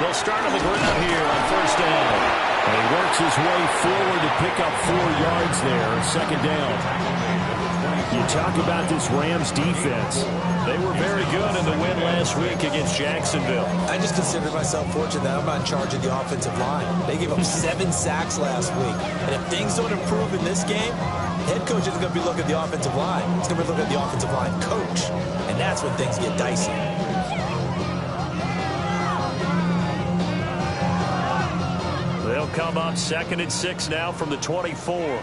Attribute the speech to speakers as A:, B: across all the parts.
A: They'll start on the ground here on first down.
B: And he works his way forward to pick up 4 yards there, second down. You talk about this Rams defense.
A: They were very good in the win last week against Jacksonville.
C: I just consider myself fortunate that I'm not in charge of the offensive line. They gave up 7 sacks last week. And if things don't improve in this game, head coach isn't going to be looking at the offensive line. He's going to be looking at the offensive line coach. And that's when things get dicey.
A: They'll come up 2nd and 6 now from the 24.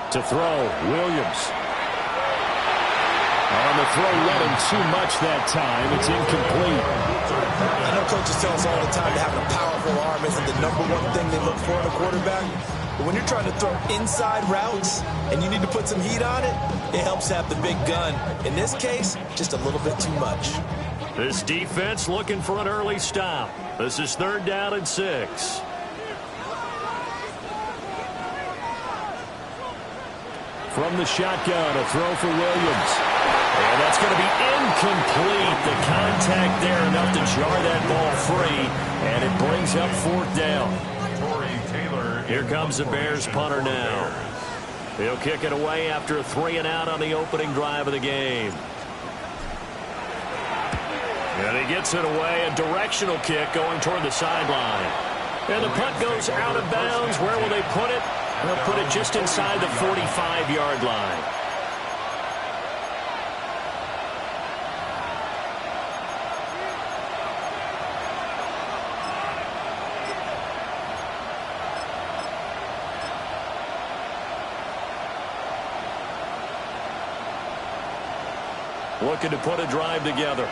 B: To throw, Williams. On the throw, led him too much that time. It's incomplete.
C: I know coaches tell us all the time that having a powerful arm isn't the #1 thing they look for in a quarterback. But when you're trying to throw inside routes and you need to put some heat on it, it helps to have the big gun. In this case, just a little bit too much.
A: This defense looking for an early stop. This is 3rd down and 6.
B: From the shotgun, a throw for Williams.
A: And that's going to be incomplete. The contact there enough to jar that ball free. And it brings up 4th down. Here comes the Bears punter now. He'll kick it away after a 3-and-out on the opening drive of the game. And he gets it away, a directional kick going toward the sideline. And the punt goes out of bounds. Where will they put it? They'll put it just inside the 45-yard line. Looking to put a drive together.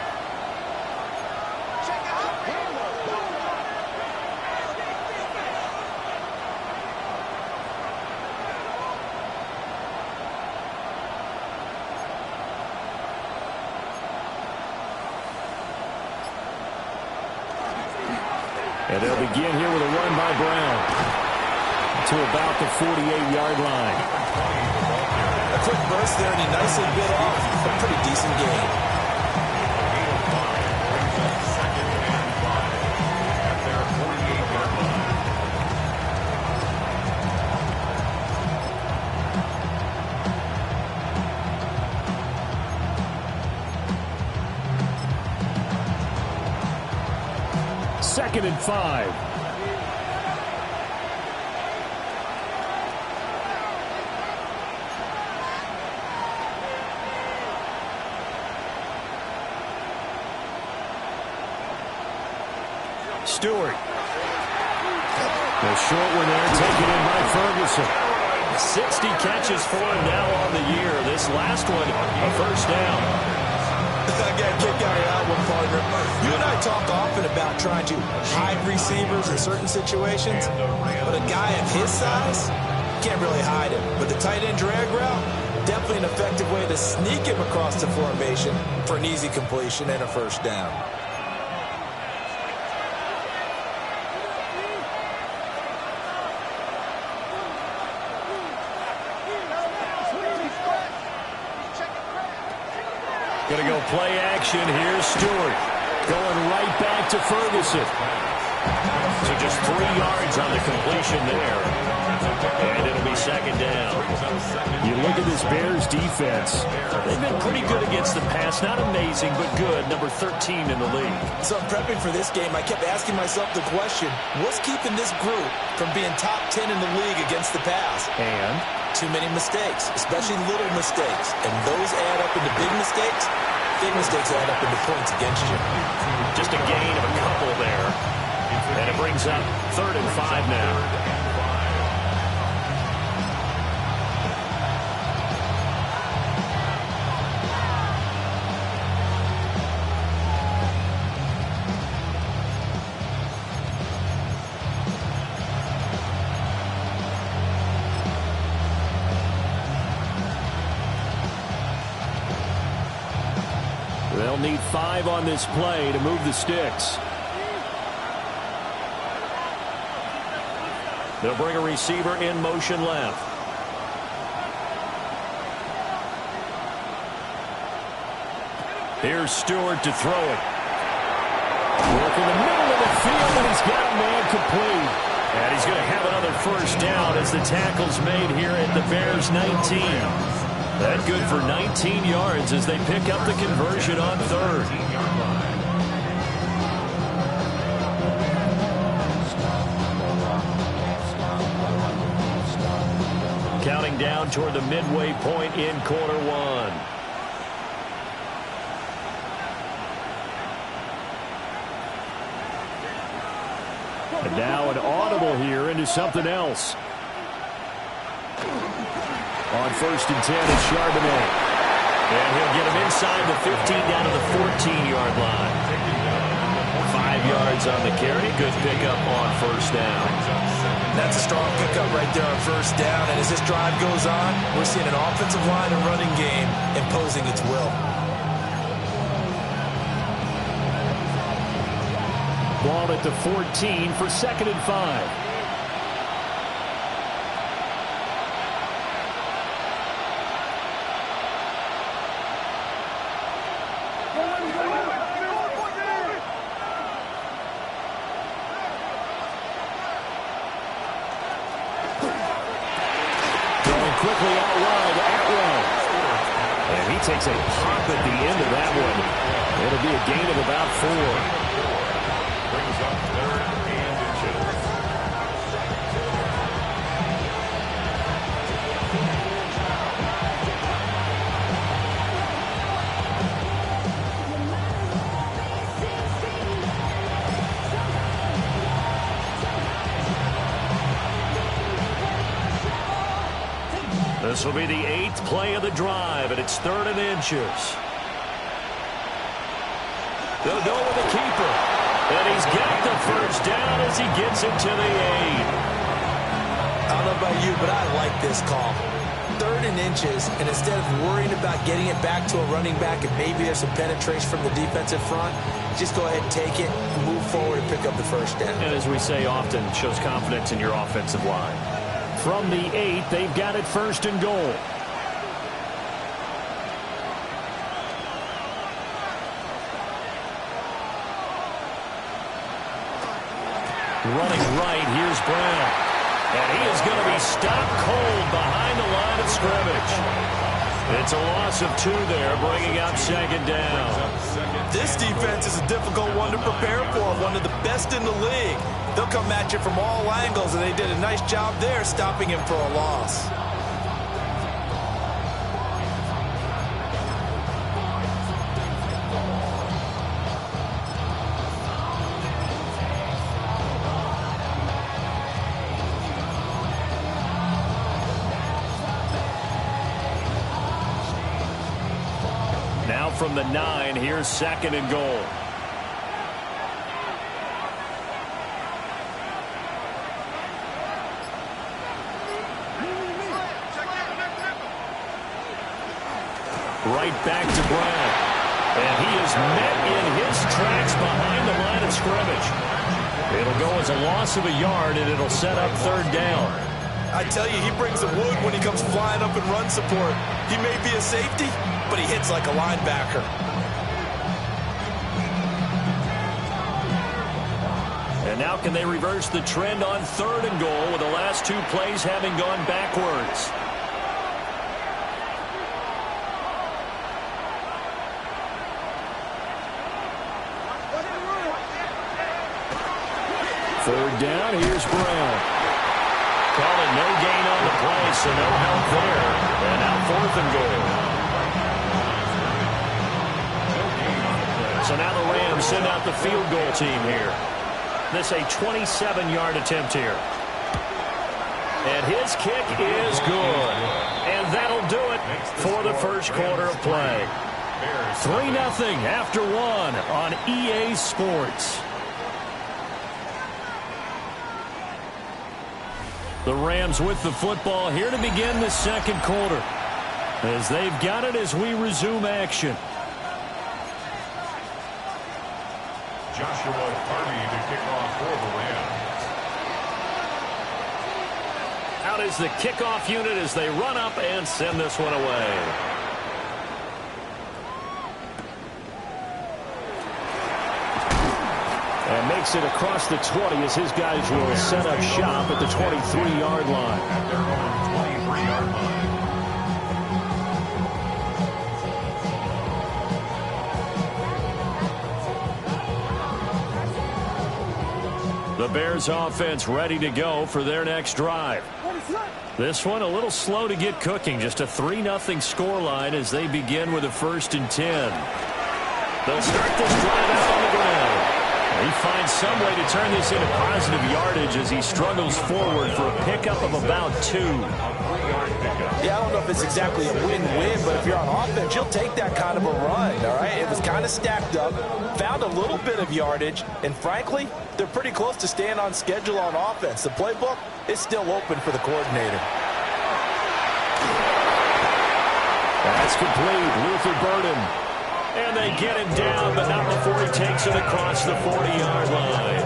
B: And they'll begin here with a run by Brown to about the 48-yard line.
C: A quick burst there, and he nicely bit off a pretty decent gain.
B: Second and 5.
A: Stewart.
B: The short one there, taken in by Ferguson.
A: 60 catches for him now on the year. This last one, a first down.
C: I got a kick out of that one, partner. You and I talk often about trying to hide receivers in certain situations, but a guy of his size, can't really hide him. But the tight end drag route, definitely an effective way to sneak him across the formation for an easy completion and a first down.
A: Going to go play action. Here's Stewart.
B: Going right back to Ferguson.
A: So just 3 yards on the completion there. And it'll be second down.
B: You look at this Bears defense.
A: They've been pretty good against the pass. Not amazing, but good. Number 13 in the league.
C: So I'm prepping for this game. I kept asking myself the question, what's keeping this group from being top 10 in the league against the pass?
B: And
C: too many mistakes, especially little mistakes. And those add up into big mistakes. Big mistakes add up into points against you.
A: Just a gain of a couple there. And it brings up 3rd and 5 now.
B: they'll need 5 on this play to move the sticks.
A: They'll bring a receiver in motion left.
B: Here's Stewart to throw it. Work in the middle of the field, and he's got a man complete. And he's going to have another first down as the tackle's made here at the Bears 19. That good for 19 yards as they pick up the conversion on third. Counting down toward the midway point in quarter one. And now an audible here into something else. On 1st and 10, it's Charbonnet. And he'll get him inside the 15 down to the 14-yard line. 5 yards on the carry. Good pickup on first down.
C: That's a strong pickup right there on first down. And as this drive goes on, we're seeing an offensive line and running game imposing its will.
B: Ball at the 14 for 2nd and 5. Quickly out wide, Atwell. And he takes a pop at the end of that one. It'll be a gain of about 4.
D: Brings up 3rd and inches.
B: This will be the 8th play of the drive, and it's 3rd and inches. They'll go with the keeper. And he's got the first down as he gets it to the 8.
C: I don't know about you, but I like this call. 3rd and inches, and instead of worrying about getting it back to a running back and maybe there's some penetration from the defensive front, just go ahead and take it, move forward, and pick up the first down.
B: And as we say often, shows confidence in your offensive line. From the 8, they've got it 1st and goal. Running right, here's Brown. And he is going to be stopped cold behind the line of scrimmage. It's a loss of 2 there, bringing up 2nd down.
C: This defense is a difficult one to prepare for, one of the best in the league. They'll come at you from all angles, and they did a nice job there stopping him for a loss.
B: Now from the 9, here's 2nd and goal. Right back to Brown. And he is met in his tracks behind the line of scrimmage. It'll go as a loss of a yard, and it'll set up 3rd down.
C: I tell you, he brings the wood when he comes flying up in run support. He may be a safety, but he hits like a linebacker.
B: And now can they reverse the trend on 3rd and goal with the last 2 plays having gone backwards? Third down, here's Brown. Calling no gain on the play, so no help there. And now 4th and goal. So now the Rams send out the field goal team here. This a 27-yard attempt here. And his kick is good. And that'll do it for the first quarter of play. 3-0 after 1 on EA Sports. The Rams with the football here to begin the 2nd quarter. As they've got it as we resume action.
D: Joshua Harvey to kick off for the Rams.
B: Out is the kickoff unit as they run up and send this one away. makes it across the 20 as his guys will set up shop at the 23-yard line.
D: At their own 23-yard line.
A: The Bears offense ready to go for their next drive. This one a little slow to get cooking. Just a 3-0 scoreline as they begin with a 1st and 10. They'll start this drive out on the ground. He finds some way to turn this into positive yardage as he struggles forward for a pickup of about 2.
C: Yeah, I don't know if it's exactly a win-win, but if you're on offense, you'll take that kind of a run, all right? It was kind of stacked up, found a little bit of yardage, and frankly, they're pretty close to staying on schedule on offense. The playbook is still open for the coordinator.
A: That's complete. Luther Burden. And they get him down, but not before he takes it across the 40-yard line.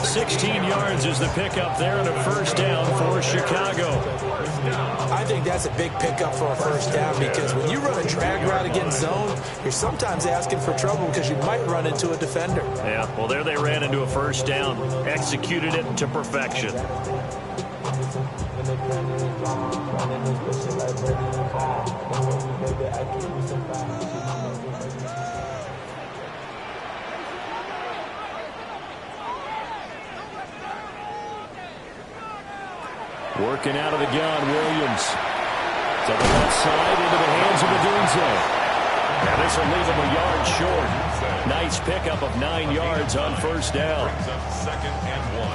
A: 16 yards is the pickup there and a 1st down for Chicago.
C: I think that's a big pickup for a 1st down because when you run a drag route against zone, you're sometimes asking for trouble because you might run into a defender.
B: Yeah, well, there they ran into a 1st down, executed it to perfection.
A: Working out of the gun, Williams. To the left side, into the hands of Adunze. Now this will leave him a yard short. Nice pickup of 9 yards on 1st down.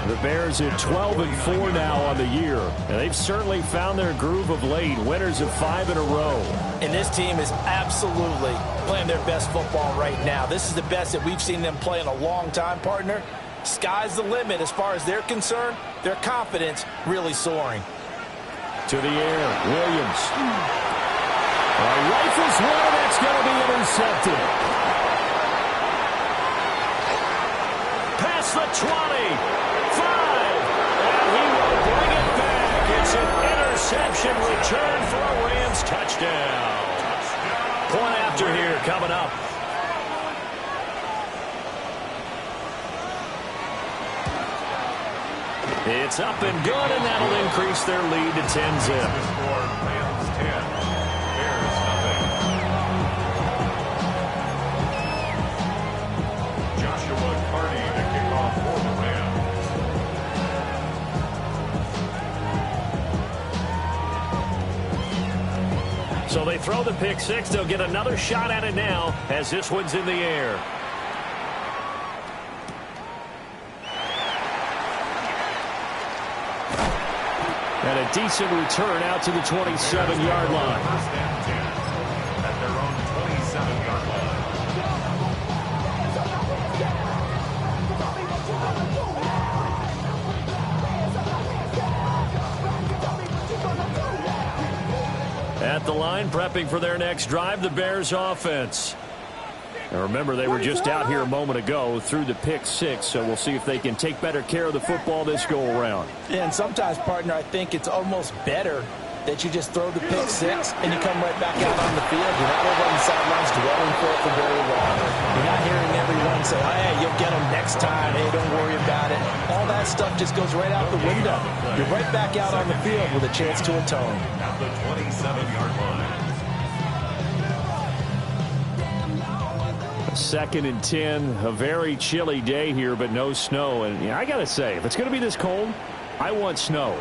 A: The Bears at 12-4 now on the year. And they've certainly found their groove of late. Winners of 5 in a row.
C: And this team is absolutely playing their best football right now. This is the best that we've seen them play in a long time, partner. Sky's the limit as far as they're concerned. Their confidence really soaring.
A: To the air, Williams. Rifles one, that's going to be intercepted. Past the 20, 5, and he will bring it back. It's an interception return for a Rams touchdown. Point after here coming up. It's up and good, and that'll increase their lead to 10-zip. So they throw the pick six. They'll get another shot at it now as this one's in the air. And a decent return out to the 27-yard line.
D: First and 10 at their own 27-yard line.
A: At the line, prepping for their next drive, the Bears offense. And remember, they were just out here a moment ago through the pick six, so we'll see if they can take better care of the football this go-around.
C: And sometimes, partner, I think it's almost better that you just throw the pick six and you come right back out on the field. You're not over on the sidelines dwelling for it for very long. You're not hearing everyone say, hey, you'll get them next time. Hey, don't worry about it. All that stuff just goes right out the window. You're right back out on the field with a chance to atone.
D: At the 27-yard line.
A: 2nd and 10, a very chilly day here, but no snow. And I got to say, if it's going to be this cold, I want snow.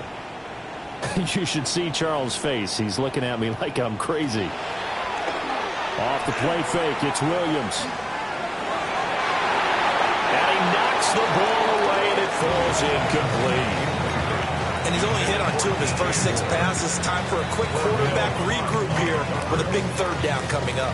A: You should see Charles' face. He's looking at me like I'm crazy. Off the play fake, it's Williams. And he knocks the ball away, and it falls incomplete.
C: And he's only hit on 2 of his first 6 passes. Time for a quick quarterback regroup here with a big 3rd down coming up.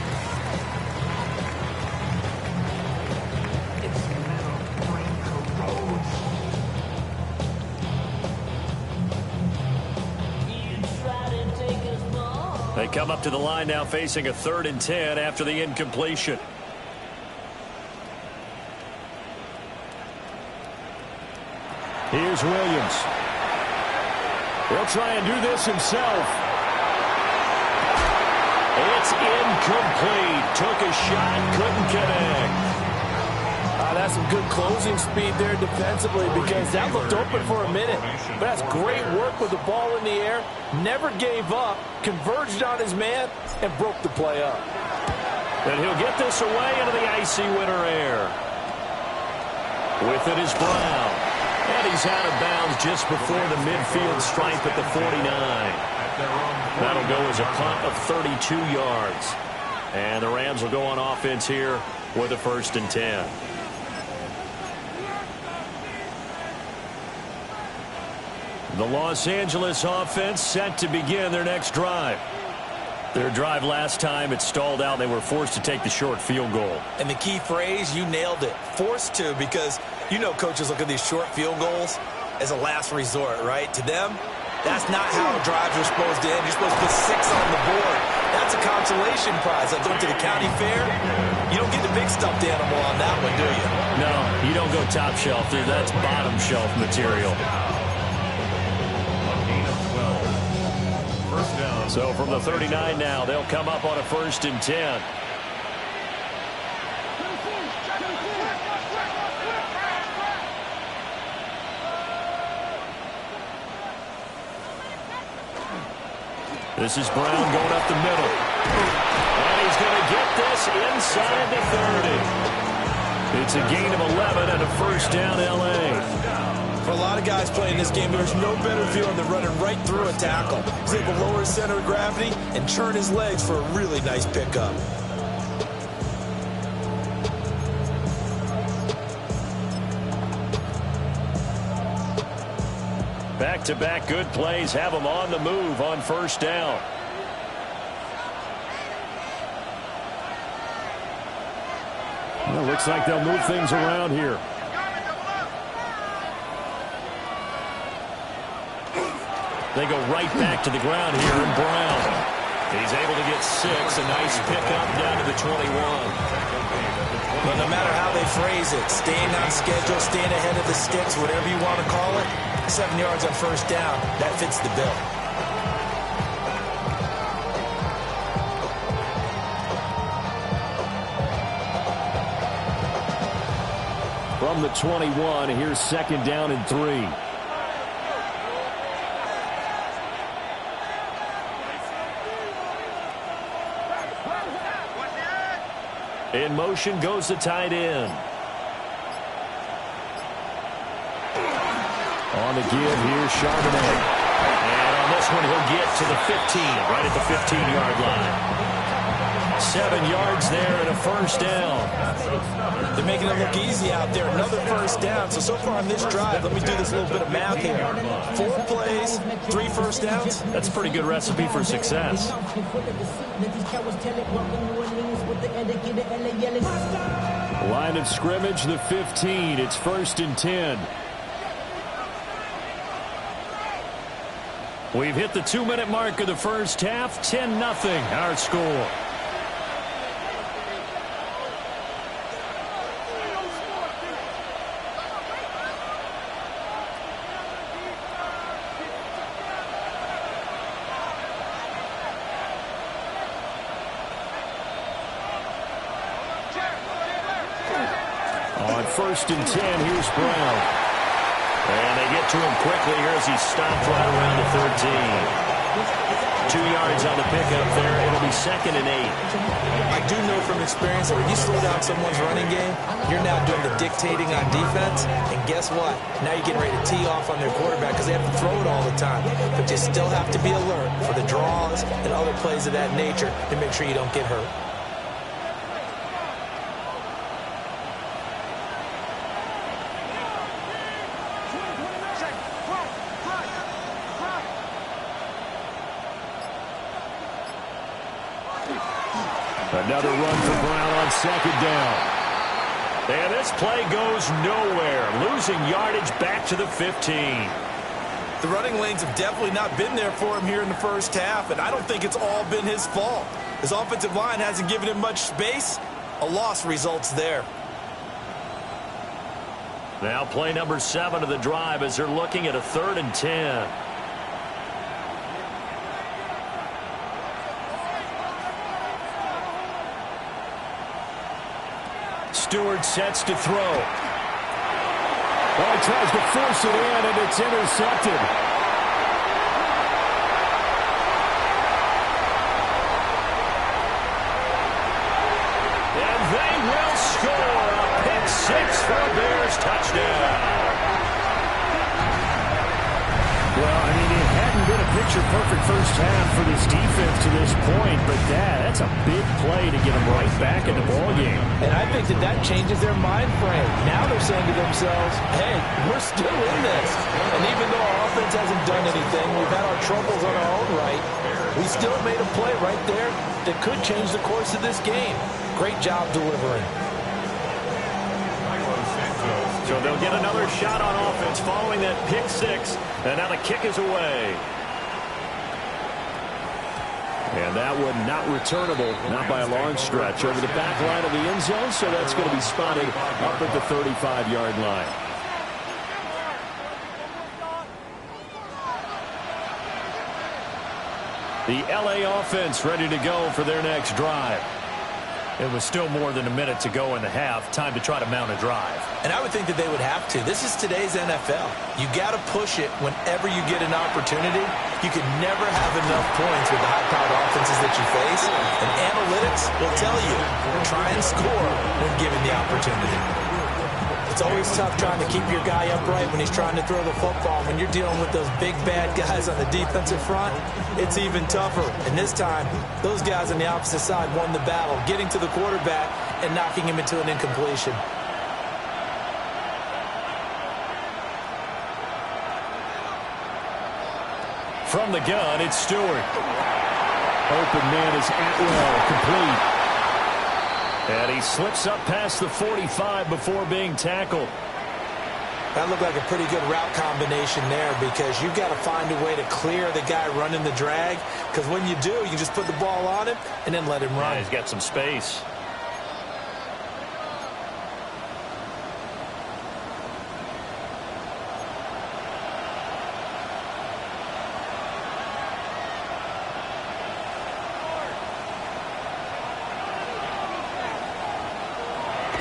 A: They come up to the line now facing a 3rd and 10 after the incompletion. Here's Williams. He'll try and do this himself. It's incomplete. Took a shot, couldn't connect.
E: that's some good closing speed there defensively because that looked open for a minute. But that's great work with the ball in the air. Never gave up, converged on his man, and broke the play up.
B: And he'll get this away into the icy winter air. With it is Brown. And he's out of bounds just before the midfield stripe at the 49. That'll go as a punt of 32 yards. And the Rams will go on offense here with a 1st and 10. The Los Angeles offense set to begin their next drive. Their drive last time, it stalled out. They were forced to take the short field goal.
C: And the key phrase, you nailed it. Forced to, because you know coaches look at these short field goals as a last resort, right? To them, that's not how drives are supposed to end. You're supposed to put 6 on the board. That's a consolation prize. I went to the county fair. You don't get the big stuffed animal on that one, do you?
B: No, you don't go top shelf. That's bottom shelf material. So from the 39 now, they'll come up on a 1st and 10. This is Brown going up the middle. And he's going to get this inside the 30. It's a gain of 11 and a 1st down L.A.
C: For a lot of guys playing this game, there's no better feeling than running right through a tackle. He's able to lower his center of gravity and churn his legs for a really nice pickup.
B: Back-to-back good plays have him on the move on 1st down.
A: Well, looks like they'll move things around here.
B: They go right back to the ground here, and Brown. He's able to get 6. A nice pickup down to the 21.
C: But no matter how they phrase it, staying on schedule, staying ahead of the sticks, whatever you want to call it, 7 yards on 1st down, that fits the bill.
A: From the 21, here's 2nd down and 3.
B: In motion goes the tight end.
A: On the give, here's Charbonnet.
B: And on this one, he'll get to the 15, right at the 15-yard line. 7 yards there and a 1st down.
C: They're making it look easy out there. Another 1st down. So far on this drive, let me do this little bit of math here. 4 plays, 3 1st downs.
B: That's a pretty good recipe for success.
A: Line of scrimmage, the 15. It's 1st and 10.
B: We've hit the 2-minute mark of the 1st half. 10-0 our score.
A: On 1st and 10, here's Brown.
B: And they get to him quickly here as he stopped right around the 13. 2 yards on the pickup there. It'll be 2nd and 8.
C: I do know from experience that when you slow down someone's running game, you're now doing the dictating on defense. And guess what? Now you're getting ready to tee off on their quarterback because they have to throw it all the time. But you still have to be alert for the draws and other plays of that nature to make sure you don't get hurt.
A: Another run for Brown on 2nd down.
B: And this play goes nowhere. Losing yardage back to the 15.
C: The running lanes have definitely not been there for him here in the 1st half, and I don't think it's all been his fault. His offensive line hasn't given him much space. A loss results there.
B: Now play number 7 of the drive as they're looking at a 3rd and 10. Stewart sets to throw.
E: Well, he tries to force it in, and it's intercepted.
B: And they will score a pick six for a Bears touchdown.
E: Well, I mean, it hadn't been a picture-perfect first half for this defense to this point, but that's a big play to get them right back in the ballgame. And I think that changes their mind frame. Now they're saying to themselves, hey, we're still in this. And even though our offense hasn't done anything, we've had our troubles on our own right, we still made a play right there that could change the course of this game. Great job delivering.
B: So they'll get another shot on offense following that pick six. And now the kick is away. And that one not returnable, not by a long stretch, over the back line of the end zone. So that's going to be spotted up at the 35-yard line. The LA offense ready to go for their next drive. It was still more than a minute to go in the half. Time to try to mount a drive.
C: And I would think that they would have to. This is today's NFL. You got to push it whenever you get an opportunity. You can never have enough points with the high-powered offenses that you face. And analytics will tell you, try and score when given the opportunity. It's always tough trying to keep your guy upright when he's trying to throw the football. When you're dealing with those big, bad guys on the defensive front, it's even tougher. And this time, those guys on the opposite side won the battle, getting to the quarterback and knocking him into an incompletion.
B: From the gun, it's Stewart. Open man is Atwell, complete. And he slips up past the 45 before being tackled.
C: That looked like a pretty good route combination there, because you've got to find a way to clear the guy running the drag, because when you do, you just put the ball on him and then let him run.
B: Yeah, he's got some space.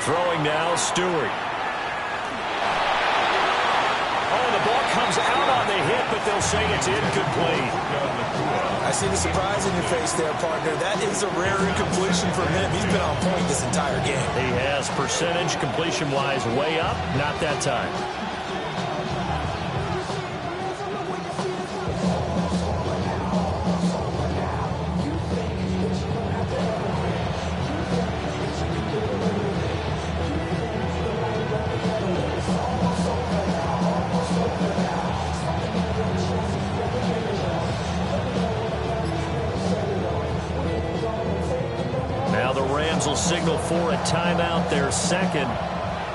B: Throwing now, Stewart. Oh, the ball comes out on the hit, but they'll say it's incomplete.
C: I see the surprise in your face there, partner. That is a rare incompletion from him. He's been on point this entire game.
B: He has percentage completion-wise way up, not that time. Will signal for a timeout, their second,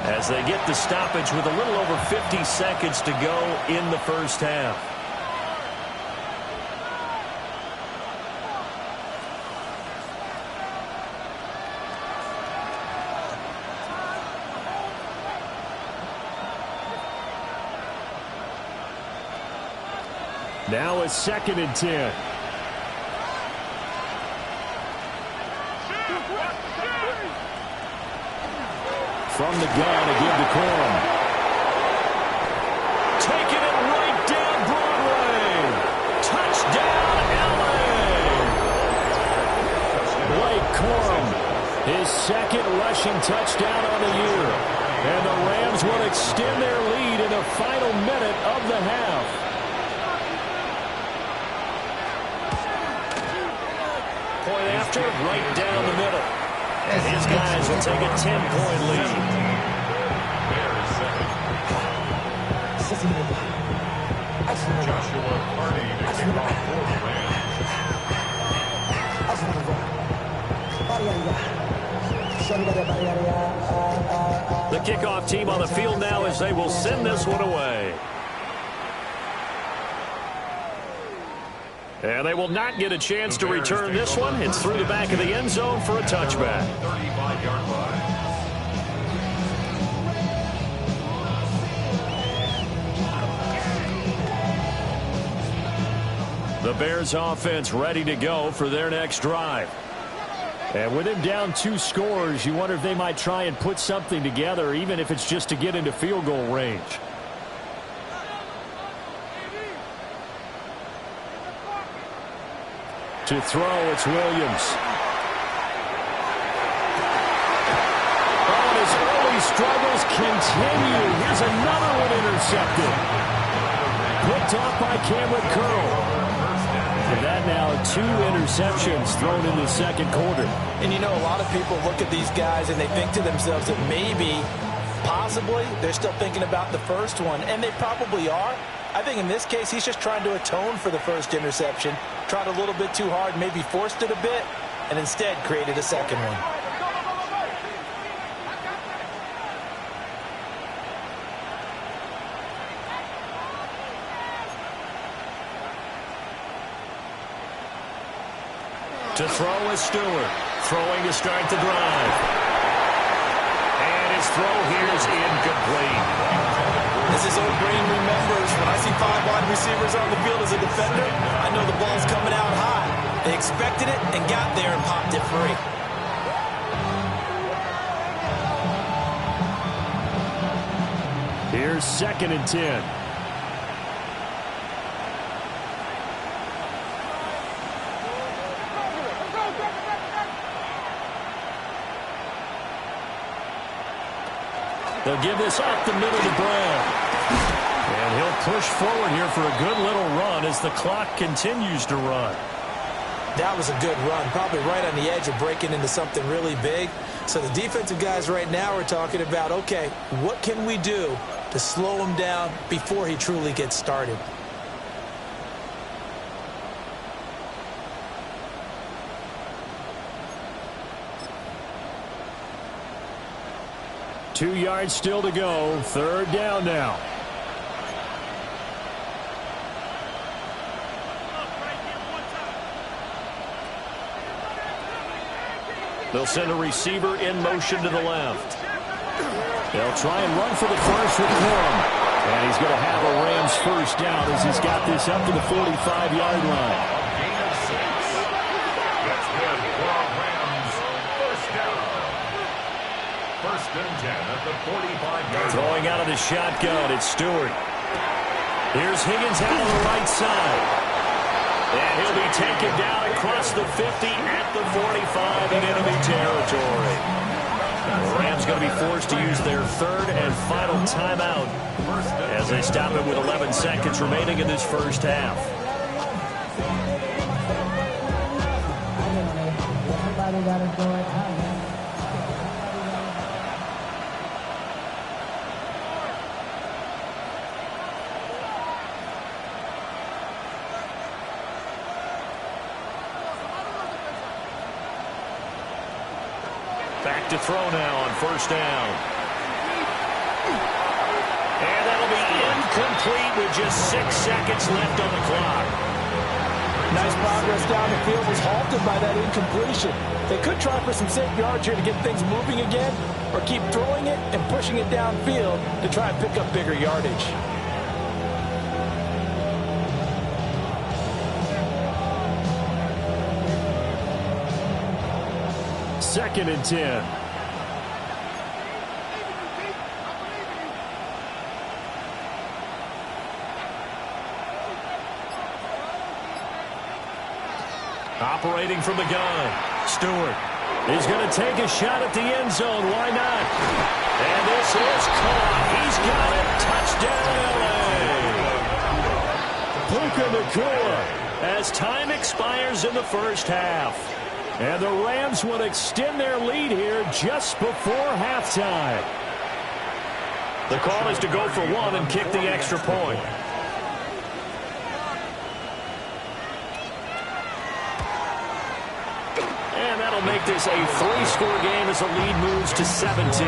B: as they get the stoppage with a little over 50 seconds to go in the first half. Now it's 2nd and 10. From the gun, again to Corum. Taking it right down Broadway. Touchdown, LA. Blake Corum, his second rushing touchdown on the year. And the Rams will extend their lead in the final minute of the half. Point after, right down the middle. And his guys will take a 10-point lead.
D: Joshua Party to kick off for the Rams.
B: The kickoff team on the field now as they will send this one away. And they will not get a chance to return this one. It's through the back of the end zone for a touchback.
D: 35-yard line.
B: The Bears offense ready to go for their next drive. And with him down 2 scores, you wonder if they might try and put something together, even if it's just to get into field goal range. To throw, it's Williams. Oh, and his early struggles continue. Here's another one intercepted. Picked off by Cameron Curl. And that now 2 interceptions thrown in the second quarter.
C: And you know, a lot of people look at these guys and they think to themselves that maybe, possibly, they're still thinking about the first one. And they probably are. I think in this case, he's just trying to atone for the first interception. Tried a little bit too hard, maybe forced it a bit, and instead created a second one.
B: To throw is Stewart. Throwing to start the drive. And his throw here is incomplete.
C: As his old brain remembers, when I see 5 wide receivers on the field as a defender, I know the ball's coming out high. They expected it and got there and popped it free.
B: Here's 2nd and 10. They'll give this up the middle to Brown. And he'll push forward here for a good little run as the clock continues to run.
C: That was a good run, probably right on the edge of breaking into something really big. So the defensive guys right now are talking about, okay, what can we do to slow him down before he truly gets started?
B: Two yards still to go. 3rd down now. They'll send a receiver in motion to the left. They'll try and run for the first with Corum. And he's going to have a Rams first down as he's got this up to the 45-yard line.
D: That's good for Rams. First down. 1st and 10 at the 45-yard line.
B: Throwing out of the shotgun, it's Stewart. Here's Higgins out on the right side. And he'll be taken down across the 50 at the 45 in enemy territory. The Rams going to be forced to use their 3rd and final timeout as they stop it with 11 seconds remaining in this first half. Back to throw now on 1st down. And that'll be incomplete with just 6 seconds left on the clock.
C: Nice progress down the field was halted by that incompletion. They could try for some safe yards here to get things moving again, or keep throwing it and pushing it downfield to try and pick up bigger yardage.
B: 2nd and 10. Operating from the gun, Stewart is going to take a shot at the end zone. Why not? And this is caught. He's got it. Touchdown, LA. Puka Nacua as time expires in the first half. And the Rams will extend their lead here just before halftime. The call is to go for 1 and kick the extra point. And that'll make this a 3-score game as the lead moves to 17.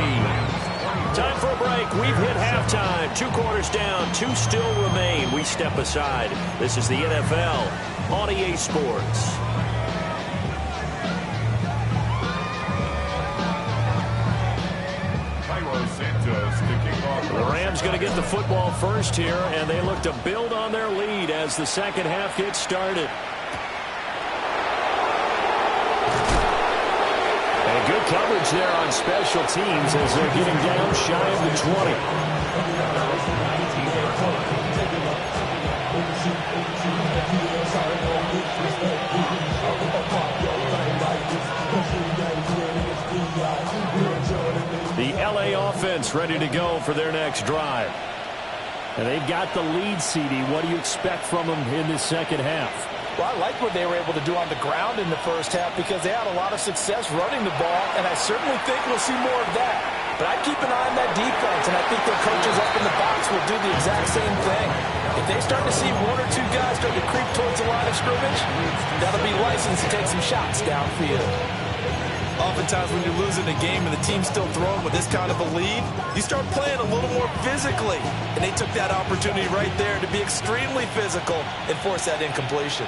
B: Time for a break. We've hit halftime. 2 quarters down. 2 still remain. We step aside. This is the NFL on EA Sports. The Rams going to get the football first here, and they look to build on their lead as the second half gets started. Good coverage there on special teams as they're getting down shy of the 20. The LA offense ready to go for their next drive. And they've got the lead, CD. What do you expect from them in this second half?
C: Well, I like what they were able to do on the ground in the first half because they had a lot of success running the ball, and I certainly think we'll see more of that. But I'd keep an eye on that defense, and I think their coaches up in the box will do the exact same thing. If they start to see one or two guys start to creep towards the line of scrimmage, that'll be license to take some shots downfield. Oftentimes when you're losing a game and the team's still throwing with this kind of a lead, you start playing a little more physically. And they took that opportunity right there to be extremely physical and force that incompletion.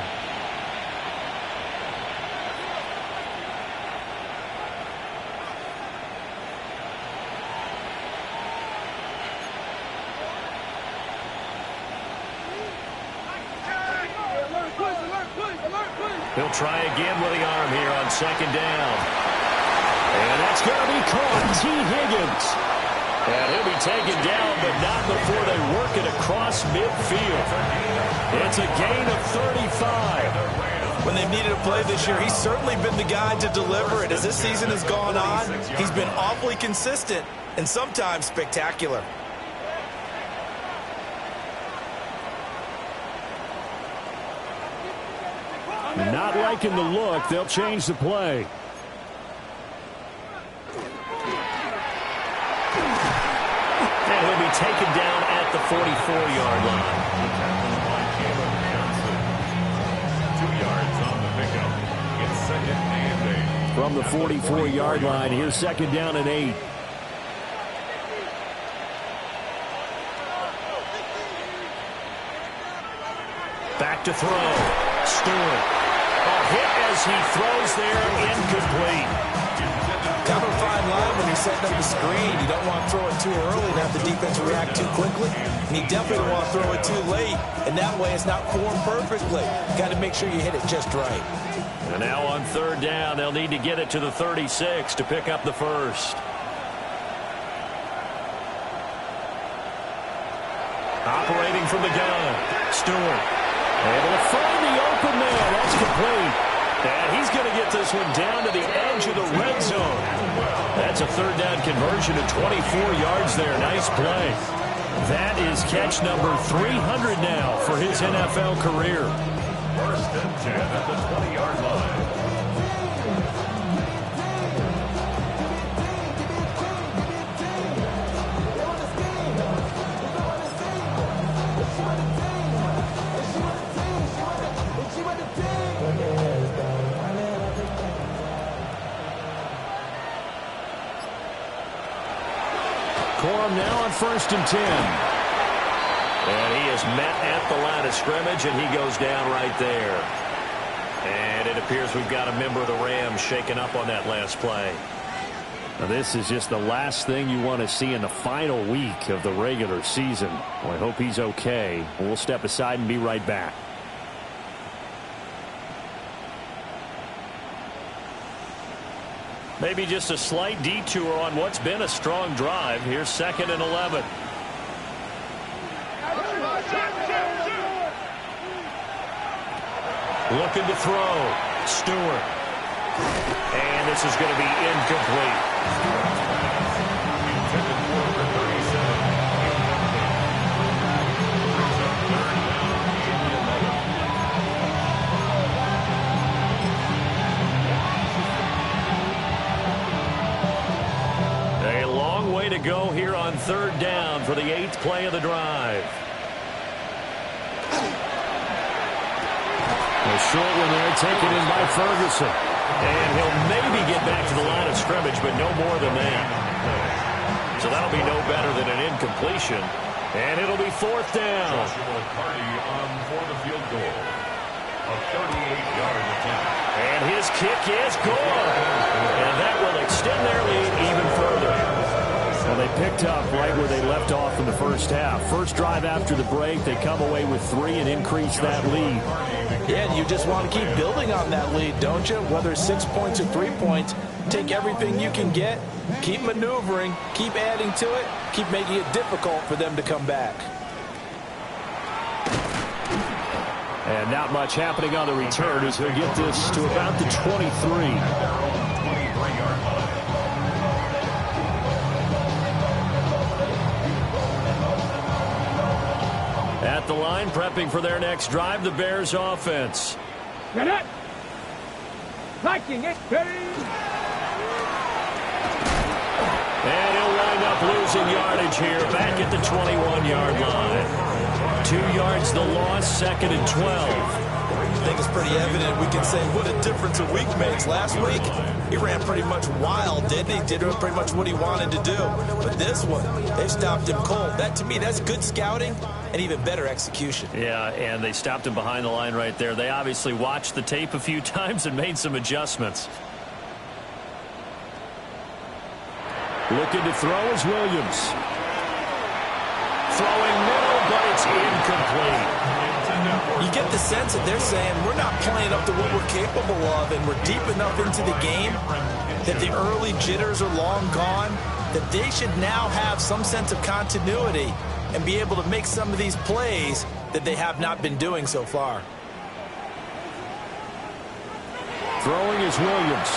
B: He'll try again with the arm here on second down. And that's going to be caught. T. Higgins. And he'll be taken down, but not before they work it across midfield. It's a gain of 35.
C: When they've needed a play this year, he's certainly been the guy to deliver it. As this season has gone on, he's been awfully consistent and sometimes spectacular.
B: Not liking the look. They'll change the play. And he'll be taken down at the 44-yard line.
D: 2 yards on the pickup. It's second and 8.
B: From the 44-yard line, here's second down and 8. Back to throw. Stewart. A hit as he throws there, incomplete.
C: Kind of a fine line when you're setting up the screen. You don't want to throw it too early and have the defense react too quickly. And you definitely don't want to throw it too late. And that way it's not formed perfectly. Got to make sure you hit it just right.
B: And now on third down, they'll need to get it to the 36 to pick up the first. Operating from the gun. Stewart. Able to find the open man. That's complete. And he's going to get this one down to the edge of the red zone. That's a third down conversion of 24 yards there. Nice play. That is catch number 300 now for his NFL career.
D: First and 10 at the 20-yard line.
B: Corum now on first and 10. And he is met at the line of scrimmage, and he goes down right there. And it appears we've got a member of the Rams shaken up on that last play. Now, this is just the last thing you want to see in the final week of the regular season. Well, I hope he's okay. We'll step aside and be right back. Maybe just a slight detour on what's been a strong drive. Here's second and 11. Looking to throw. Stewart. And this is going to be incomplete. To go here on third down for the 8th play of the drive. A short one there taken in by Ferguson. And he'll maybe get back to the line of scrimmage, but no more than that. So that'll be no better than an incompletion. And it'll be fourth down.
D: Joshua Carty on for the field goal. A 38-yard attempt.
B: And his kick is good. And that will extend their lead even further. Well, they picked up right where they left off in the first half. First drive after the break, they come away with 3 and increase that lead.
C: Yeah, and you just want to keep building on that lead, don't you? Whether it's 6 points or 3 points, Take everything you can get, keep maneuvering, keep adding to it, keep making it difficult for them to come back.
B: And not much happening on the return as he'll get this to about the 23. At the line, prepping for their next drive, the Bears offense.
F: Get it! Liking it,
B: And he'll wind up losing yardage here, back at the 21-yard line. 2 yards the loss, 2nd and 12.
C: I think it's pretty evident. We can say what a difference a week makes. Last week, he ran pretty much wild, didn't he? Did pretty much what he wanted to do. But this one, they stopped him cold. That, to me, that's good scouting and even better execution.
B: Yeah, and they stopped him behind the line right there. They obviously watched the tape a few times and made some adjustments. Looking to throw is Williams. Throwing middle, but it's incomplete.
C: You get the sense that they're saying we're not playing up to what we're capable of, and we're deep enough into the game that the early jitters are long gone, that they should now have some sense of continuity and be able to make some of these plays that they have not been doing so far.
B: Throwing is Williams.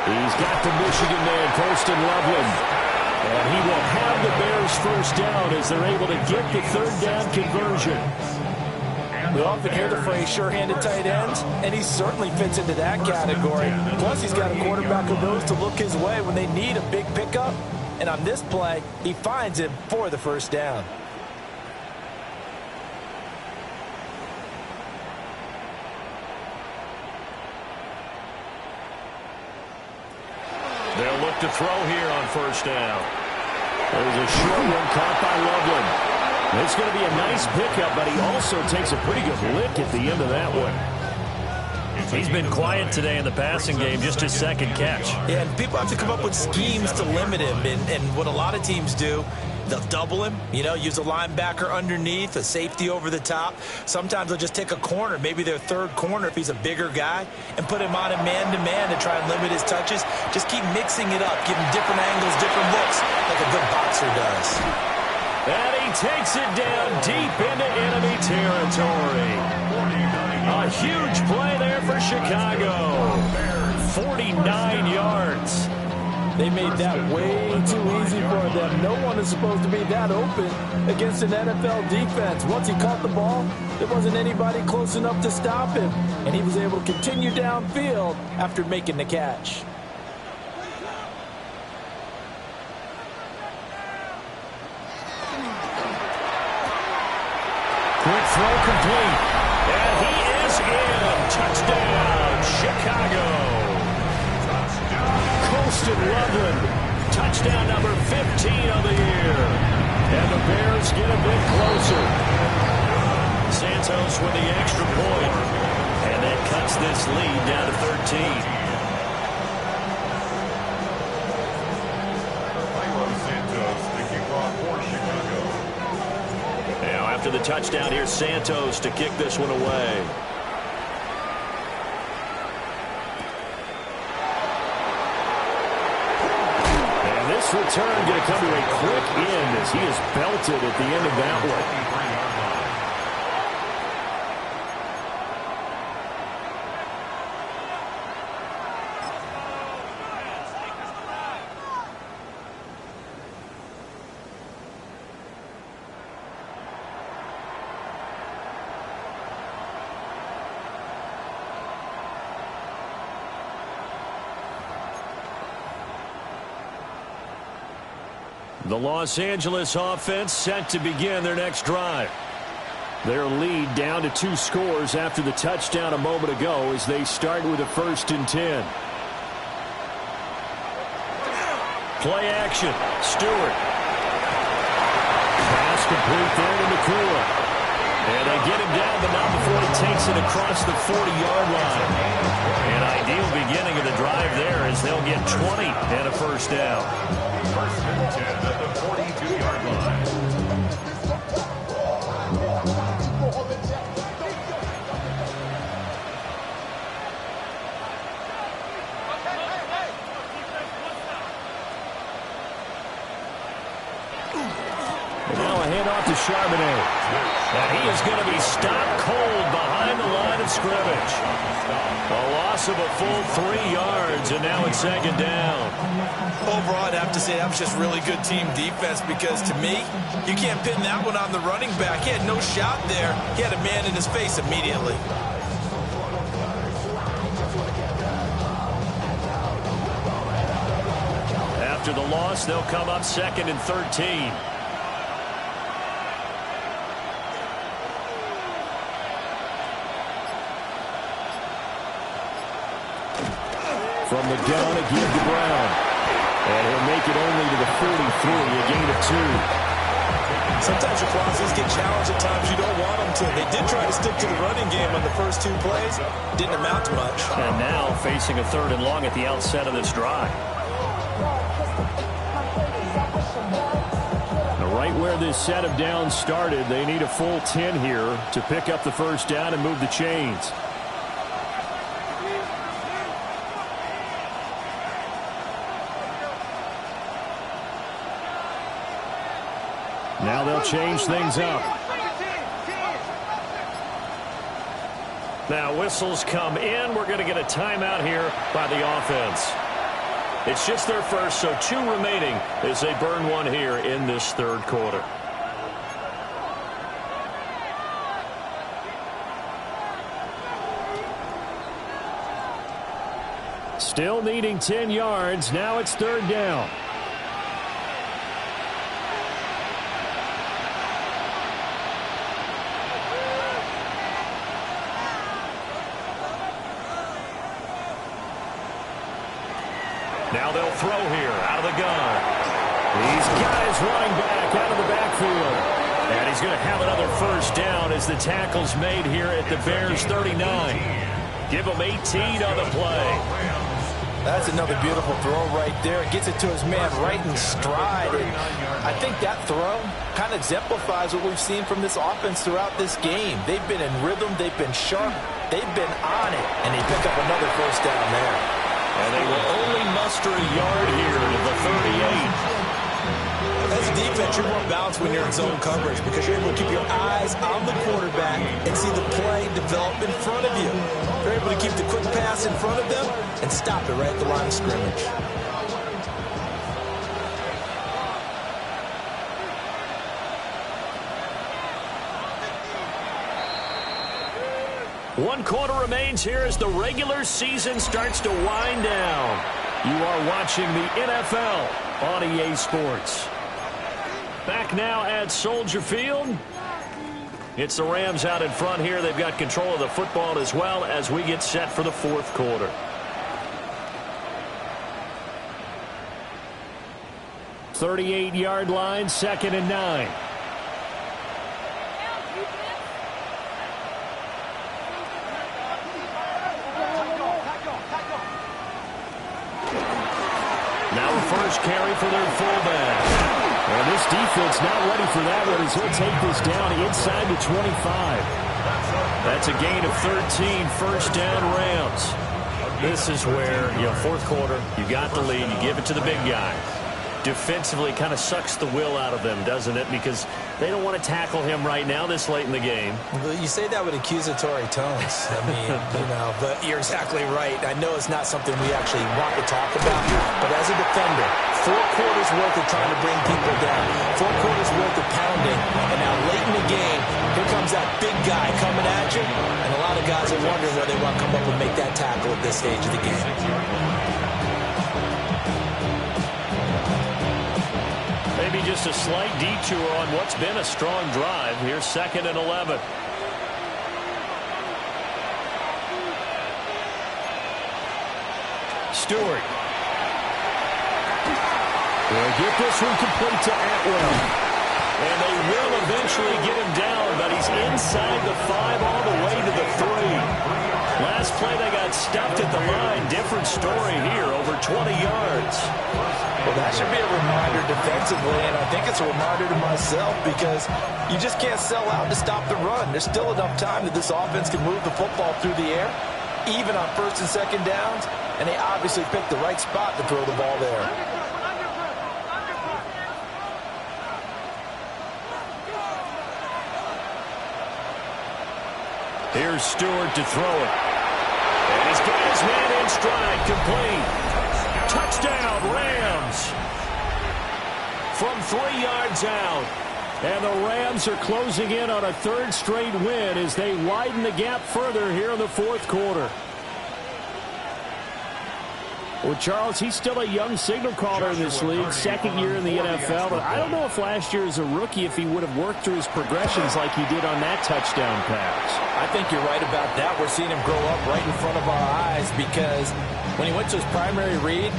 B: He's got the Michigan man, Poston Loveland. And he will have the Bears first down as they're able to get the 3rd down conversion.
C: We often hear the phrase sure-handed tight ends, and he certainly fits into that category. Plus, he's got a quarterback who knows to look his way when they need a big pickup. And on this play, he finds him for the first down.
B: They'll look to throw here on first down. There's a short one caught by Loveland. It's going to be a nice pickup, but he also takes a pretty good lick at the end of that one. He's been quiet today in the passing game, just his 2nd catch.
C: Yeah, and people have to come up with schemes to limit him, and what a lot of teams do, they'll double him, use a linebacker underneath, a safety over the top. Sometimes they'll just take a corner, maybe their 3rd corner if he's a bigger guy, and put him on a man-to-man to try and limit his touches. Just keep mixing it up, give him different angles, different looks, like a good boxer does.
B: And he takes it down deep into enemy territory. A huge play there for Chicago. 49 yards.
E: They made that way too easy for them. No one is supposed to be that open against an NFL defense. Once he caught the ball, there wasn't anybody close enough to stop him, and he was able to continue downfield after making the catch.
B: Quick throw complete. And he is in. Touchdown, Chicago. Poston Loveland. Touchdown number 15 of the year. And the Bears get a bit closer. Santos with the extra point. And that cuts this lead down to 13. After the touchdown, here's Santos to kick this one away. And this return going to come to a quick end as he is belted at the end of that one. The Los Angeles offense set to begin their next drive. Their lead down to 2 scores after the touchdown a moment ago as they start with a 1st and 10. Play action. Stewart. Pass complete there to Nakua. And they get him down, but not before he takes it across the 40-yard line. An ideal beginning of the drive there as they'll get 20 and a first down.
D: 1st and 10 at the 42-yard line.
B: a handoff to Charbonnet. And he is going to be stopped cold behind the line of scrimmage. A loss of a full 3 yards, and now it's second down.
C: Overall, I'd have to say that was just really good team defense because, to me, you can't pin that one on the running back. He had no shot there. He had a man in his face immediately.
B: After the loss, they'll come up 2nd and 13. From the gun, a give to Brown. And he'll make it only to the 43, a gain of 2.
C: Sometimes your crosses get challenged at times you don't want them to. They did try to stick to the running game on the first 2 plays. Didn't amount to much.
B: And now facing a 3rd and long at the outset of this drive. Right where this set of downs started, they need a full 10 here to pick up the first down and move the chains. Now they'll change things up. Now whistles come in. We're going to get a timeout here by the offense. It's just their first, so 2 remaining as they burn one here in this 3rd quarter. Still needing 10 yards. Now it's 3rd down. Now they'll throw here out of the gun. These guys running back out of the backfield. And he's going to have another first down as the tackle's made here at the Bears 39. Give him 18 on the play.
C: That's another beautiful throw right there. Gets it to his man right in stride. And I think that throw kind of exemplifies what we've seen from this offense throughout this game. They've been in rhythm. They've been sharp. They've been on it. And they pick up another first down there.
B: And they will only muster a yard here to the 38.
C: As a defense, you're more balanced when you're in zone coverage because you're able to keep your eyes on the quarterback and see the play develop in front of you. You're able to keep the quick pass in front of them and stop it right at the line of scrimmage.
B: One quarter remains here as the regular season starts to wind down. You are watching the NFL on EA Sports. Back now at Soldier Field. It's the Rams out in front here. They've got control of the football as well as we get set for the 4th quarter. "38-yard line, 2nd and 9. Now a first carry for their fullback. And this defense not ready for that one as he'll take this down inside the 25. That's a gain of 13, first down Rams. This is where, 4th quarter, you got the lead, you give it to the big guy. Defensively kind of sucks the will out of them, doesn't it? Because they don't want to tackle him right now this late in the game.
C: You say that with accusatory tones. I mean, but you're exactly right. I know it's not something we actually want to talk about, but as a defender, 4 quarters worth of trying to bring people down, 4 quarters worth of pounding, and now late in the game, here comes that big guy coming at you, and a lot of guys are wondering whether they want to come up and make that tackle at this stage of the game.
B: Maybe just a slight detour on what's been a strong drive. Here's 2nd and 11. Stewart. They'll get this one complete to Atwell. And they will eventually get him down, but he's inside the 5 all the way to the 3. Last play they got stopped at the line. Different story here, over 20 yards.
C: Well, that should be a reminder defensively, and I think it's a reminder to myself because you just can't sell out to stop the run. There's still enough time that this offense can move the football through the air, even on 1st and 2nd downs, and they obviously picked the right spot to throw the ball there.
B: Here's Stewart to throw it. And he's got his man in stride, complete. Touchdown, Rams. From 3 yards out. And the Rams are closing in on a third straight win as they widen the gap further here in the fourth quarter. Well, Charles, he's still a young signal caller in this league, second year in the NFL, but I don't know if last year as a rookie if he would have worked through his progressions like he did on that touchdown pass.
C: I think you're right about that. We're seeing him grow up right in front of our eyes because when he went to his primary read,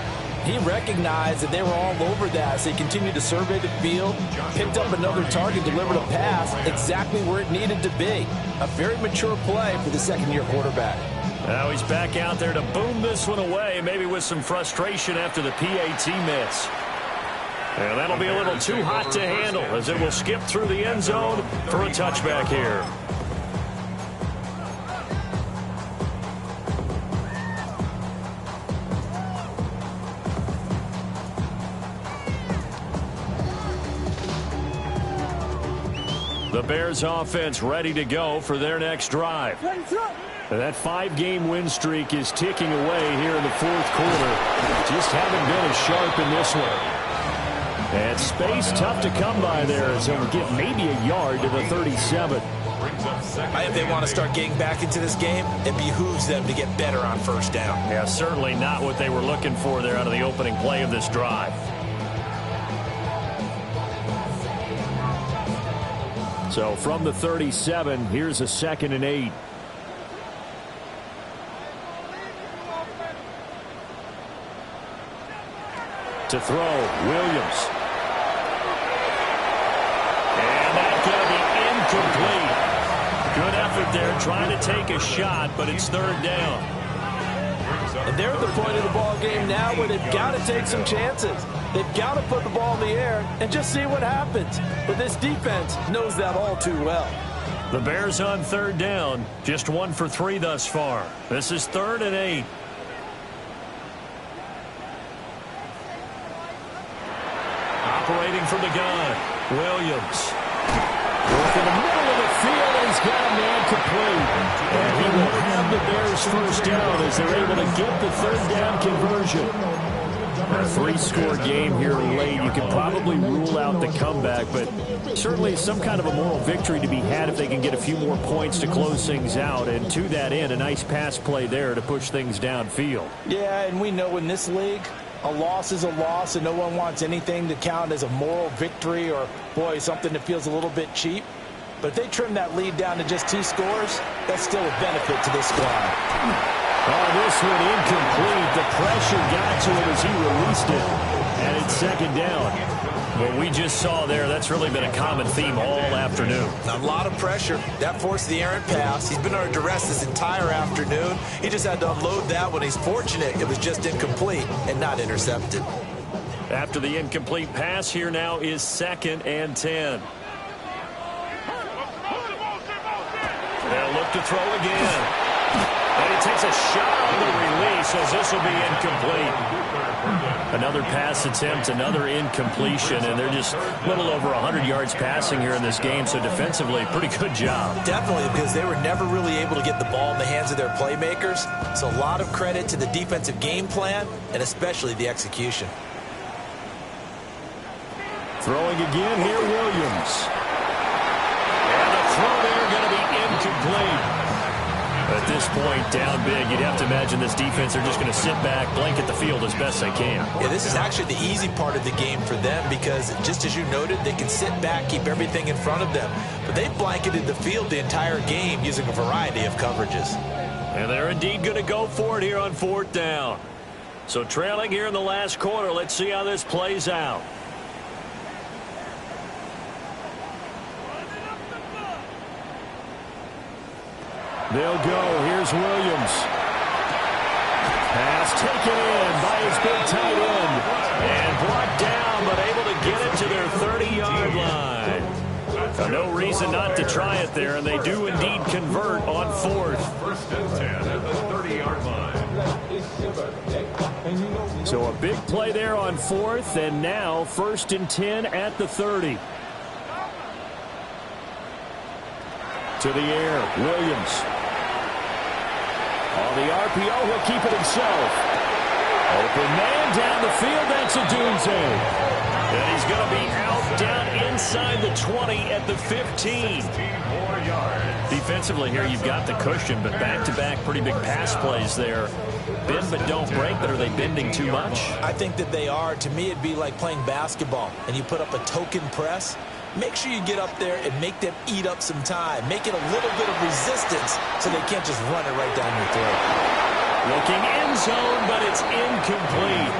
C: he recognized that they were all over that, so he continued to survey the field, picked up another target, delivered a pass exactly where it needed to be. A very mature play for the second-year quarterback.
B: Now he's back out there to boom this one away, maybe with some frustration after the PAT miss. And that'll be a little too hot to handle as it will skip through the end zone for a touchback here. The Bears offense ready to go for their next drive. And that 5-game win streak is ticking away here in the fourth quarter. Just haven't been as sharp in this one. And space tough to come by there as they'll get maybe a yard to the 37.
C: If they want to start getting back into this game, it behooves them to get better on first down.
B: Yeah, certainly not what they were looking for there out of the opening play of this drive. So from the 37, here's a 2nd and 8. To throw, Williams. And that's going to be incomplete. Good effort there trying to take a shot, but it's third down.
C: And they're at the point of the ball game now where they've got to take some chances. They've got to put the ball in the air and just see what happens. But this defense knows that all too well.
B: The Bears on third down, just 1 for 3 thus far. This is 3rd and 8. Operating from the gun, Williams. Work in the middle of the field, and he's got a man complete. And he will have the Bears first down as they're able to get the third down conversion. A 3-score game here late. You can probably rule out the comeback, but certainly some kind of a moral victory to be had if they can get a few more points to close things out. And to that end, a nice pass play there to push things downfield.
C: Yeah, and we know in this league, a loss is a loss, and no one wants anything to count as a moral victory or, boy, something that feels a little bit cheap. But if they trim that lead down to just 2 scores, that's still a benefit to this squad.
B: Oh, this one incomplete. The pressure got to him as he released it. And it's 2nd down. What we just saw there, that's really been a common theme all afternoon.
C: A lot of pressure. That forced the errant pass. He's been under duress this entire afternoon. He just had to unload that one. He's fortunate it was just incomplete and not intercepted.
B: After the incomplete pass, here now is 2nd and 10. They'll look to throw again. And he takes a shot on the release as this will be incomplete. Another pass attempt, another incompletion, and they're just a little over 100 yards passing here in this game, so defensively, pretty good job.
C: Definitely, because they were never really able to get the ball in the hands of their playmakers, so a lot of credit to the defensive game plan and especially the execution.
B: Throwing again here, Williams. And the throw there going to be incomplete. At this point, down big, you'd have to imagine this defense, they're just going to sit back, blanket the field as best they can.
C: Yeah, this is actually the easy part of the game for them because, just as you noted, they can sit back, keep everything in front of them. But they've blanketed the field the entire game using a variety of coverages.
B: And they're indeed going to go for it here on 4th down. So trailing here in the last quarter, let's see how this plays out. They'll go. Here's Williams. Pass taken in by his big tight end. And brought down, but able to get it to their 30-yard line. No reason not to try it there, and they do indeed convert on 4th.
D: 1st and 10 at the 30-yard line.
B: So a big play there on 4th, and now 1st and 10 at the 30. To the air, Williams. On the RPO, he'll keep it himself. Open man down the field. That's a Dunze. And he's going to be out down inside the 20 at the 15.
D: 4 yards.
B: Defensively here, you've got the cushion, but back-to-back pretty big pass plays there. Bend but don't break, but are they bending too much?
C: I think that they are. To me, it'd be like playing basketball, and you put up a token press. Make sure you get up there and make them eat up some time. Make it a little bit of resistance so they can't just run it right down your throat.
B: Looking end zone, but it's incomplete.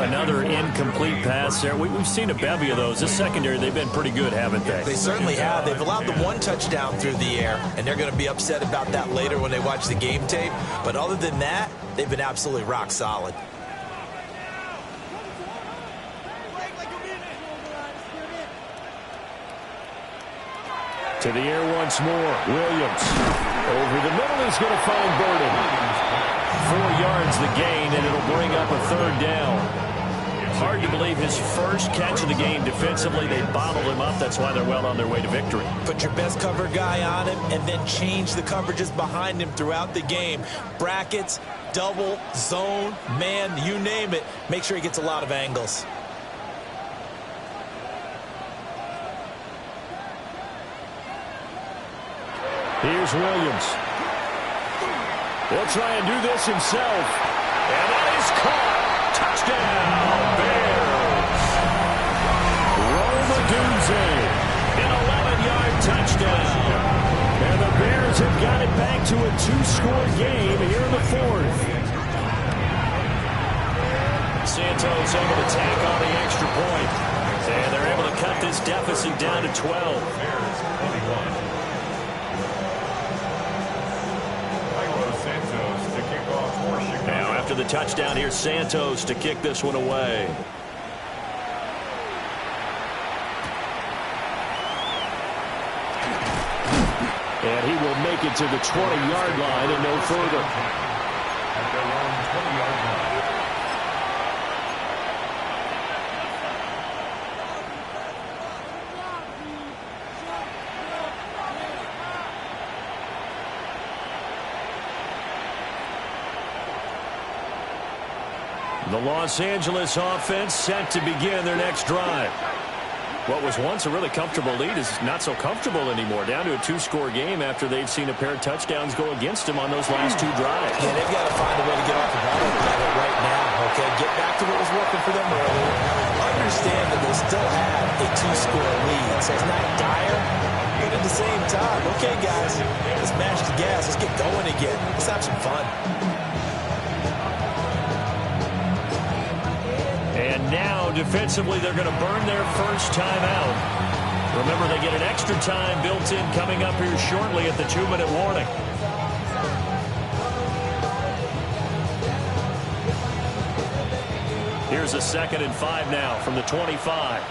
B: Another incomplete pass there. We've seen a bevy of those. This secondary, they've been pretty good, haven't they?
C: They certainly have. They've allowed the one touchdown through the air, and they're going to be upset about that later when they watch the game tape. But other than that, they've been absolutely rock solid.
B: To the air once more. Williams. Over the middle is going to find Burden. 4 yards the gain, and it'll bring up a third down. Hard to believe his first catch of the game defensively. They bottled him up. That's why they're well on their way to victory.
C: Put your best cover guy on him and then change the coverages behind him throughout the game. Brackets, double, zone, man, you name it. Make sure he gets a lot of angles.
B: Here's Williams. He'll try and do this himself. And that is caught. Touchdown, Bears. Roma Dunze. An 11-yard touchdown. And the Bears have got it back to a 2-score game here in the fourth. Santos able to tack on the extra point. And they're able to cut this deficit down to 12. Now after the touchdown, here's Santos to kick this one away. And he will make it to the 20-yard line and no further.
D: At their own 20-yard line.
B: The Los Angeles offense set to begin their next drive. What was once a really comfortable lead is not so comfortable anymore. Down to a 2-score game after they've seen a pair of touchdowns go against them on those last 2 drives.
C: Yeah, they've got to find a way to get off the ball right now, okay? Get back to what was working for them earlier. Understand that they still have a 2-score lead, so it's not dire, but at the same time, okay, guys, let's mash the gas. Let's get going again. Let's have some fun.
B: And now, defensively, they're going to burn their first timeout. Remember, they get an extra time built in coming up here shortly at the 2-minute warning. Here's a 2nd and 5 now from the 25.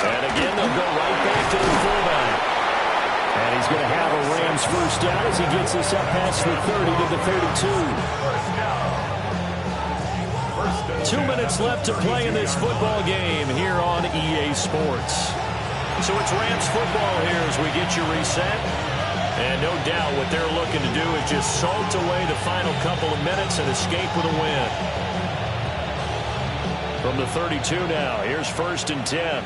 B: And again, they'll go right back to the fullback. And he's going to have a Rams first down as he gets this up past the 30 to the 32. 2 minutes left to play in this football game here on EA Sports. So it's Rams football here as we get you reset. And no doubt what they're looking to do is just salt away the final couple of minutes and escape with a win. From the 32 now, here's 1st and 10.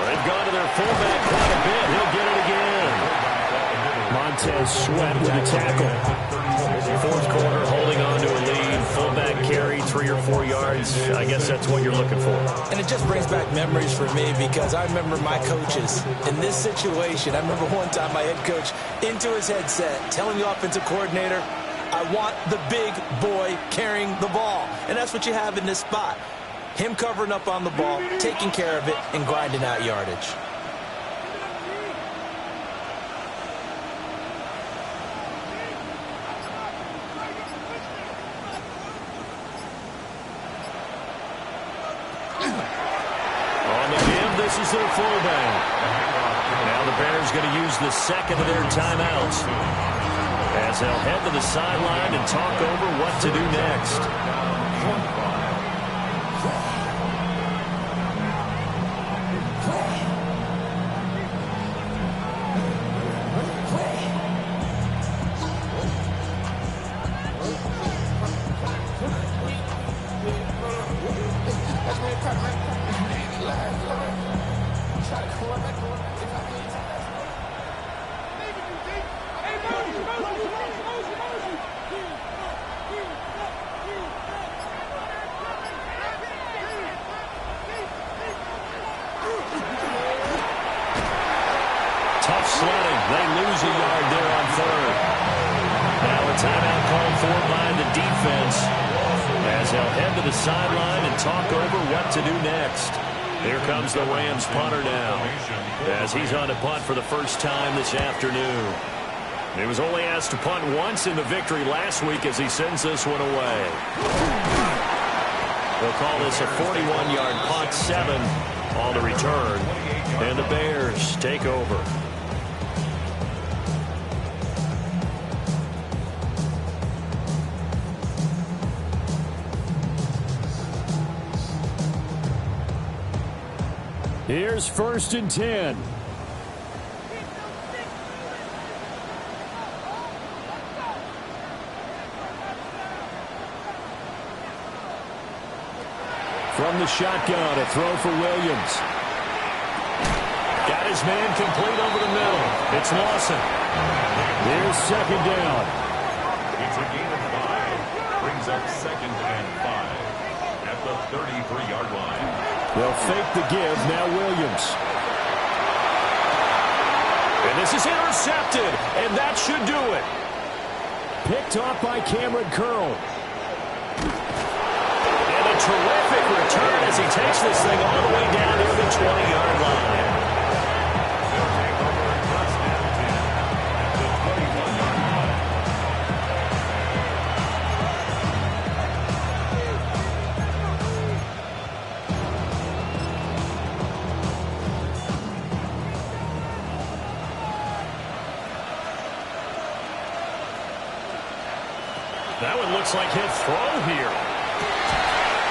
B: They've gone to their fullback quite a bit. He'll get it again. Montez Sweat with the tackle. 4th quarter, holding on to a lead. Fullback carry, 3 or 4 yards. I guess that's what you're looking for.
C: And it just brings back memories for me because I remember my coaches in this situation. I remember one time my head coach into his headset telling the offensive coordinator, I want the big boy carrying the ball. And that's what you have in this spot. Him covering up on the ball, taking care of it, and grinding out yardage.
B: On the give, this is their fullback. Now the Bears going to use the 2nd of their timeouts. as they'll head to the sideline and talk over what to do next. Tough sledding. They lose a yard there on third. Now a timeout called for by the defense as they'll head to the sideline and talk over what to do next. Here comes the Rams punter now as he's on to punt for the first time this afternoon. He was only asked to punt once in the victory last week as he sends this one away. They'll call this a 41-yard punt, 7 on the return, and the Bears take over.
E: Here's 1st and 10. From the shotgun, a throw for Williams.
B: Got his man complete over the middle. It's Lawson.
E: Here's 2nd down.
D: It's a gain of 5. Brings up 2nd and 5 at the 33-yard line.
E: They'll fake the give. Now Williams.
B: And this is intercepted, and that should do it.
E: Picked off by Cameron Curl.
B: And a terrific return as he takes this thing all the way down near the 20-yard line.
D: They'll take over a first and 10 at the 21-yard line.
B: That one looks like he'll throw here.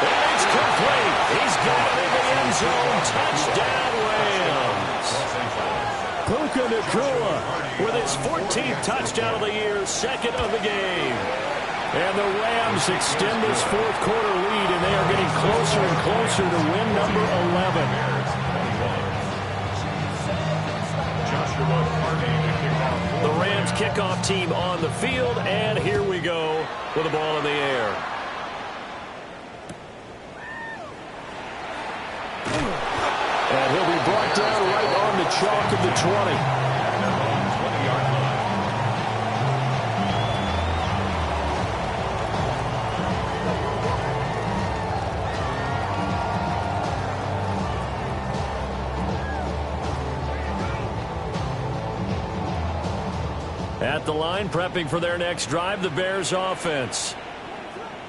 B: And it's complete. He's got it in the end zone. Touchdown, Rams.
E: Puka Nacua
B: With his 14th touchdown of the year, 2nd of the game.
E: And the Rams extend this 4th quarter lead, and they are getting closer and closer to win number 11.
B: The Rams kickoff team on the field, and here we go with the ball in the air.
E: And he'll be brought down right on the chalk of the 20.
B: At the line, prepping for their next drive, the Bears offense.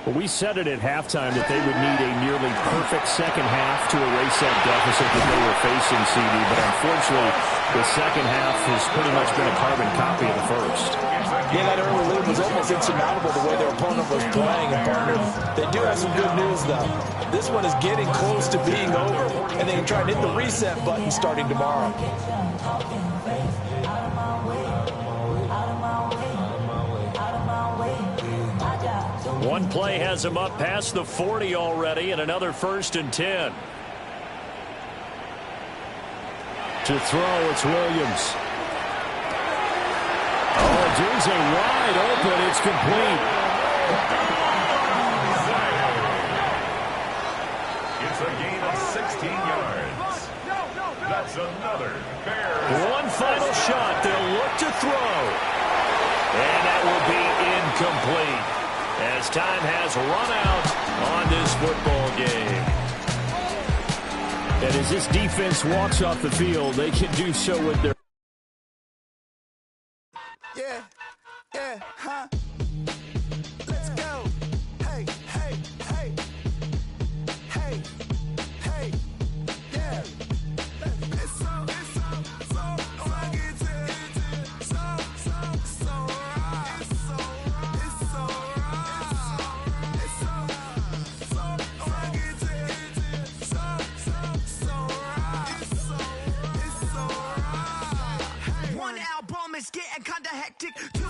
E: Well, we said it at halftime that they would need a nearly perfect second half to erase that deficit that they were facing, CD. But unfortunately, the second half has pretty much been a carbon copy of the first.
C: Yeah, that early lead was almost insurmountable the way their opponent was playing. And partner, they do have some good news, though. This one is getting close to being over, and they can try and hit the reset button starting tomorrow.
B: One play has him up past the 40 already, and another 1st and 10.
E: To throw, it's Williams. Oh, Dewey's a wide open. It's complete.
D: It's a gain of 16 yards. That's another Bears.
B: One final shot. They'll look to throw. And that will be incomplete as time has run out on this football game.
E: And as this defense walks off the field, they can do so with their...
G: Yeah, huh? Let's go. Hey, hey, hey. Hey, hey, yeah. It's so I get to so right. getting kinda hectic.